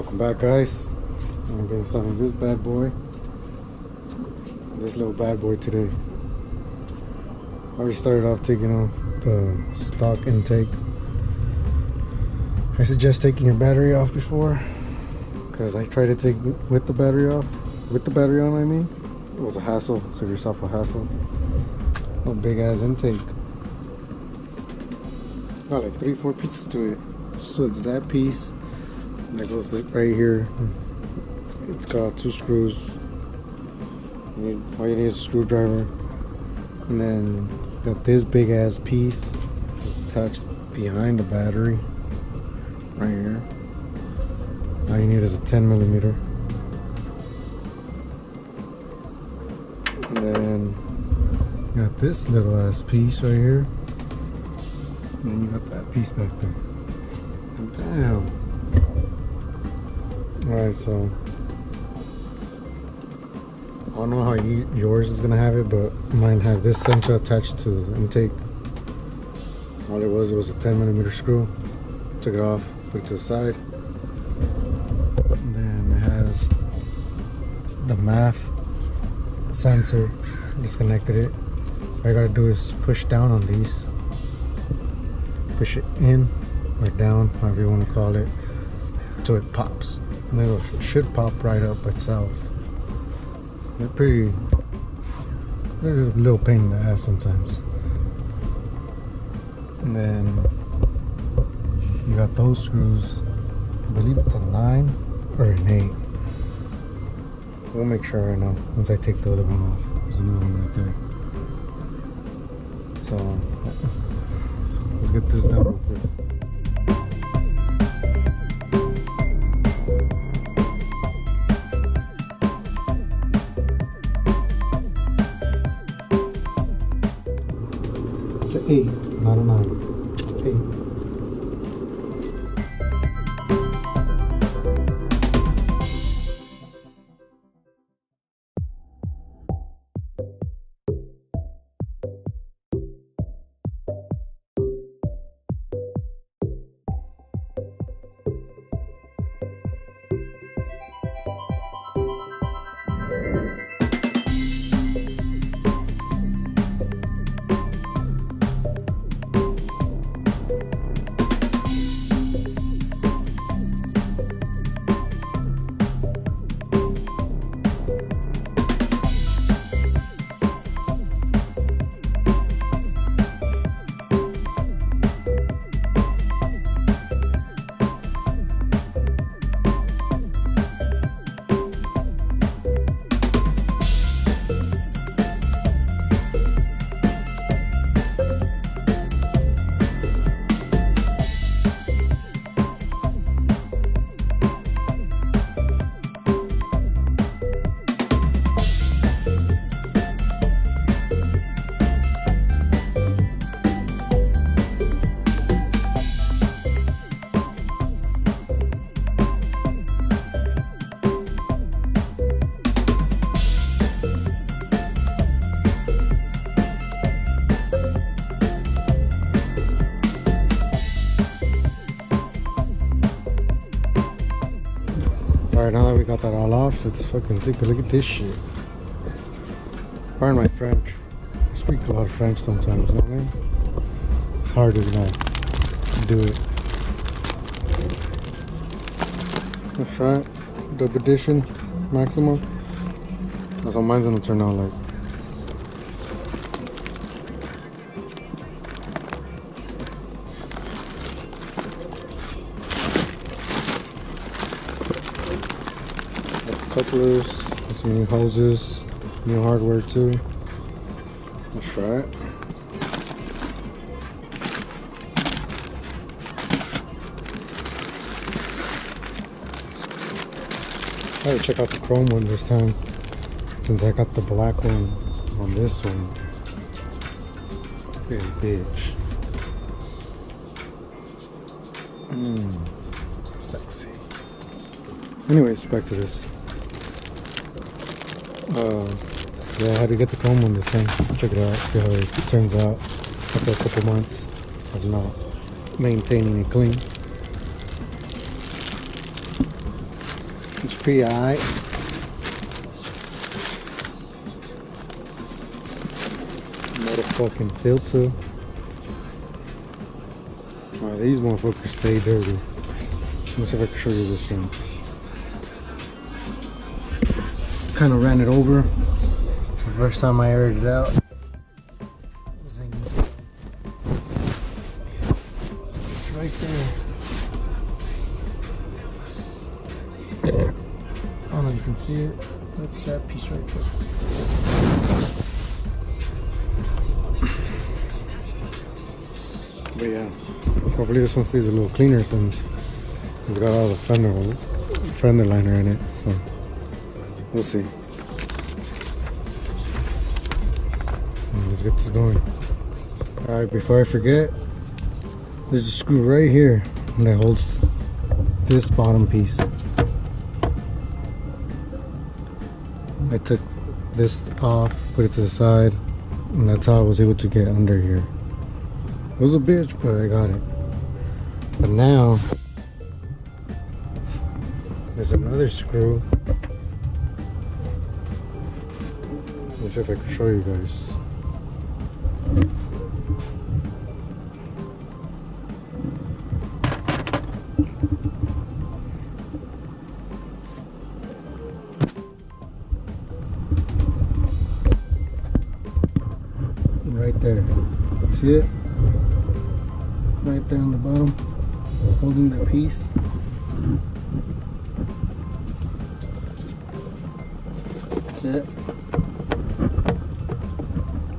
Welcome back, guys. I'm going to start with this bad boy. This little bad boy today. I already started off taking off the stock intake. I suggest taking your battery off before, because I tried to take with the battery off. With the battery on, I mean. It was a hassle. Save yourself a hassle. A big ass intake. Got like 3-4 pieces to it. So it's that piece. That goes right here. It's got 2 screws. All you need is a screwdriver. And then got this big ass piece attached behind the battery. Right here. All you need is a 10mm. And then you got this little ass piece right here. And then you got that piece back there. Damn. Alright, so I don't know how yours is gonna have it, but mine had this sensor attached to the intake. All it was a 10mm screw. Took it off, put it to the side. And then it has the MAF sensor. Disconnected it. All I gotta do is push down on these. Push it in or down, however you want to call it, till it pops. And then it should pop right up itself. They're a little pain in the ass sometimes. And then you got those screws. I believe it's a 9 or an 8. We'll make sure right now once I take the other one off. There's another one right there. So let's get this done real quick. It's an 8, not a 9. It's an 8. Alright, now that we got that all off, let's fucking take a look at this shit. Pardon my French. I speak a lot of French sometimes, you know what I mean? It's hard to do it. That's right. Double edition, Maxima. That's what mine's gonna turn out like. Couplers, some new hoses, new hardware too. That's right. I gotta check out the chrome one this time, since I got the black one on this one. Big bitch. Sexy. Anyways, back to this. Yeah, I had to get the chrome one this time. Check it out, see how it turns out after a couple months of not maintaining it clean. It's pretty alright. Motherfucking filter. Alright, these motherfuckers stay dirty. Let me see if I can show you this one. Kind of ran it over the first time I aired it out. It's right there. I don't know if you can see it. That's that piece right there. But yeah, hopefully this one stays a little cleaner since it's got all the fender liner in it. So we'll see. Let's get this going. Alright, before I forget, there's a screw right here that holds this bottom piece. I took this off, put it to the side, and that's how I was able to get under here. It was a bitch, but I got it. But now there's another screw. Let me see if I can show you guys. Right there. See it? Right there on the bottom, holding that piece. That's it.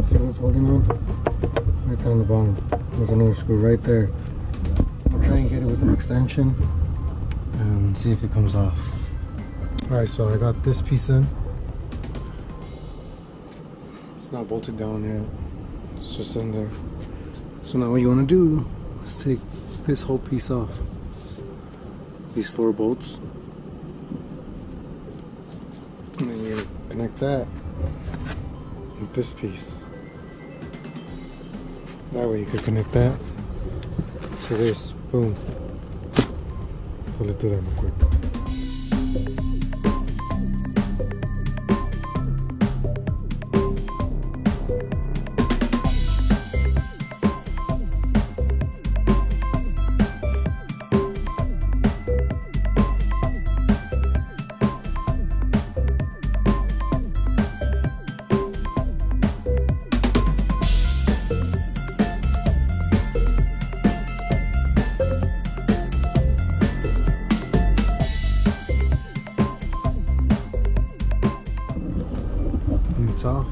See what's holding on? Right there on the bottom. There's another screw right there. I'll try and get it with an extension and see if it comes off. Alright, so I got this piece in. It's not bolted down yet. It's just in there. So now what you want to do is take this whole piece off. These 4 bolts. And then you connect that with this piece. That way you could connect that to this. Boom. So let's do that real quick. It's off.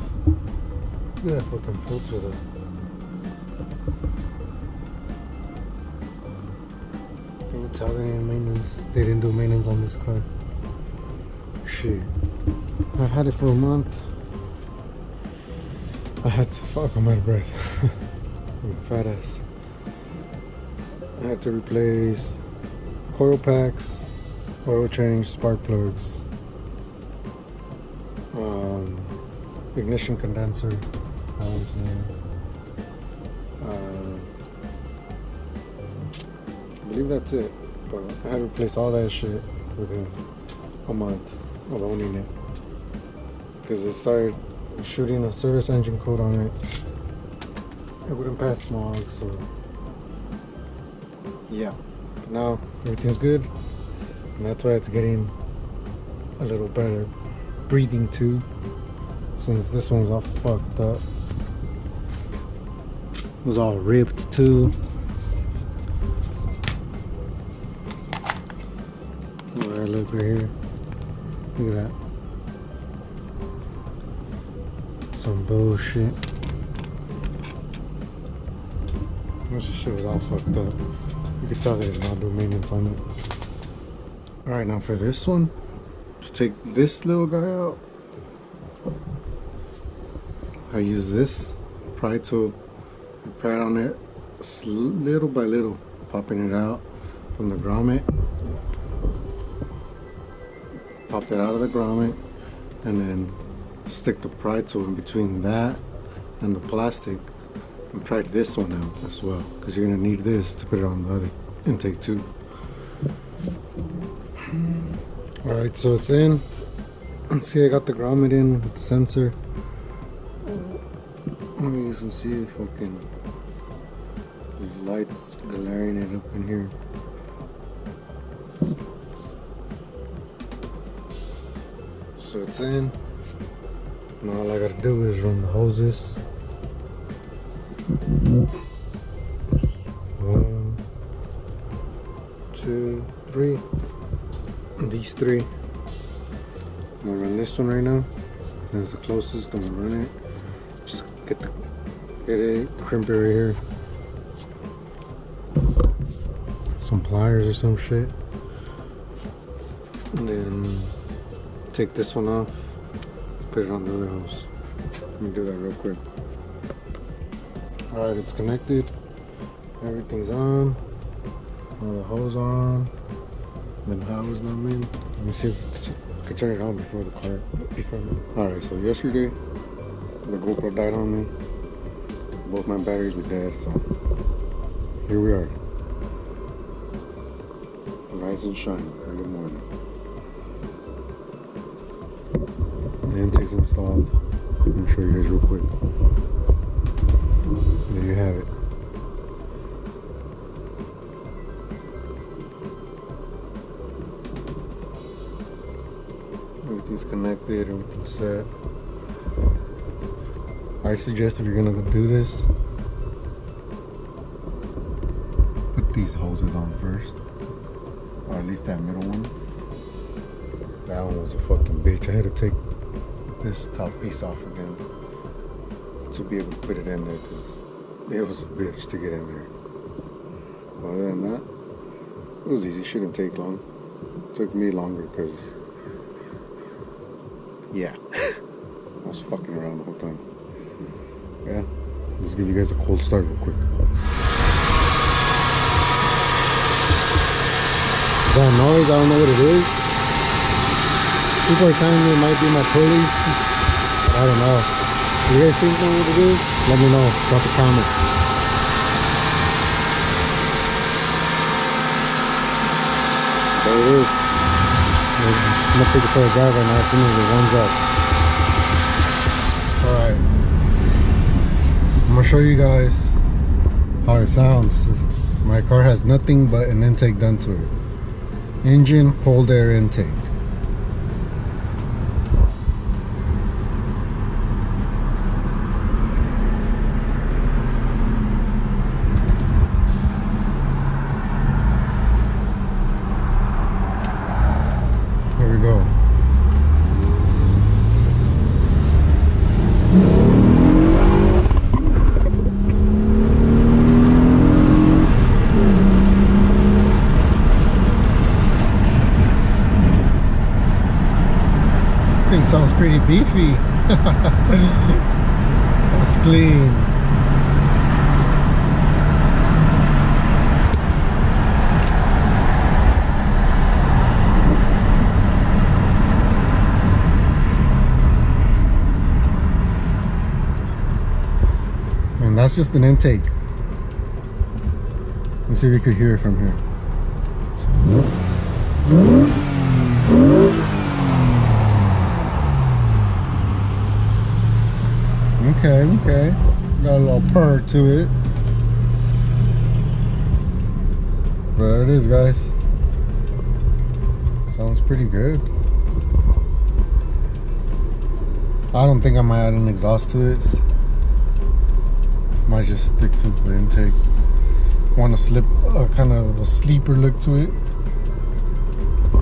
Look at that fucking filter though. Can you tell they didn't maintenance? They didn't do maintenance on this car. Shit. I've had it for a month. I had to I'm out of breath. I'm a fat ass. I had to replace coil packs, oil change, spark plugs, ignition condenser, that one's there. I believe that's it, but I had to replace all that shit within a month of owning it because it started shooting a service engine code on it. It wouldn't pass smog, so yeah. But now everything's good, and that's why it's getting a little better breathing too, since this one's all fucked up. It was all ripped too. Alright, look right here. Look at that. Some bullshit. This shit was all fucked up. You could tell they did not do maintenance on it. Alright, now for this one, to take this little guy out, I use this pry tool and pry it on it little by little, popping it out from the grommet. Pop that out of the grommet and then stick the pry tool in between that and the plastic and pry this one out as well, because you're going to need this to put it on the other intake too. Alright, so it's in. See, I got the grommet in with the sensor. Maybe you can see fucking these lights glaring it up in here. So it's in. Now all I gotta do is run the hoses. 1, 2, 3. These 3. I'm gonna run this one right now. That's the closest. I'm gonna run it. Just get it, crimp it right here. Some pliers or some shit. And then take this one off. Put it on the other hose. Let me do that real quick. Alright, it's connected. Everything's on. All the hose on. The power's not in. Let me see if I can turn it on before the car. Alright, so yesterday the GoPro died on me. Both my batteries were dead, so here we are. Rise and shine early morning. The intake's installed. Let me show you guys real quick. There you have it. Everything's connected, everything's set. I suggest if you're gonna do this, put these hoses on first. Or at least that middle one. That one was a fucking bitch. I had to take this top piece off again to be able to put it in there because it was a bitch to get in there. But other than that, it was easy. Shouldn't take long. It took me longer because, yeah, I was fucking around the whole time. Yeah, let's give you guys a cold start real quick. That noise, I don't know what it is. People are telling me it might be my pulleys. I don't know. If you guys think know what it is, let me know. Drop a comment. There it is. I'm gonna take it for a drive right now as soon as it warms up. Alright. I'm gonna show you guys how it sounds. My car has nothing but an intake done to it. Injen cold air intake. Here we go. Thing sounds pretty beefy. It's clean. And that's just an intake. Let's see if we could hear it from here. Okay. Got a little purr to it. But there it is, guys. Sounds pretty good. I don't think I might add an exhaust to it. Might just stick to the intake. Want to slip kind of a sleeper look to it.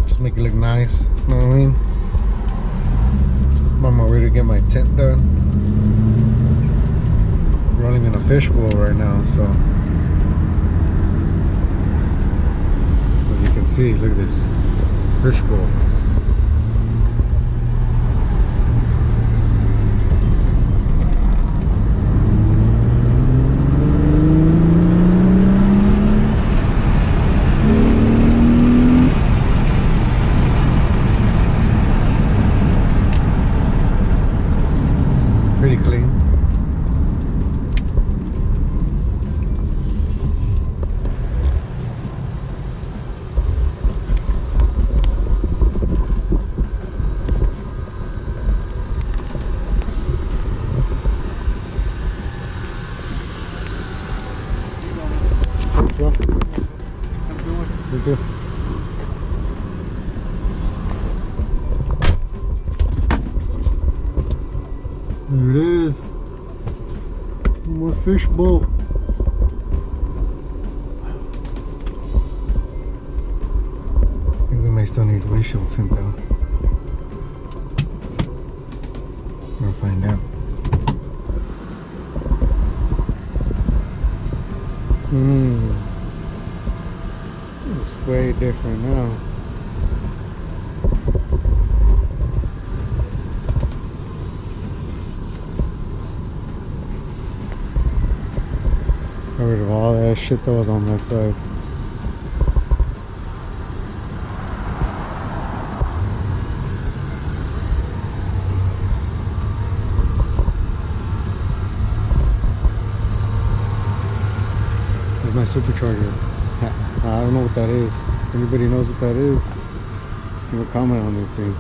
Just make it look nice. You know what I mean? I'm on my way to get my tint done. Running in a fishbowl right now, so as you can see, look at this fishbowl. Pretty clean. bro. Have a good one. You too. There it is. More fishbowl. I think we may still need windshield tint though. We'll find out. It's way different now. Got rid of all that shit that was on that side. That's my supercharger. I don't know what that is. If anybody knows what that is, leave a comment on this thing.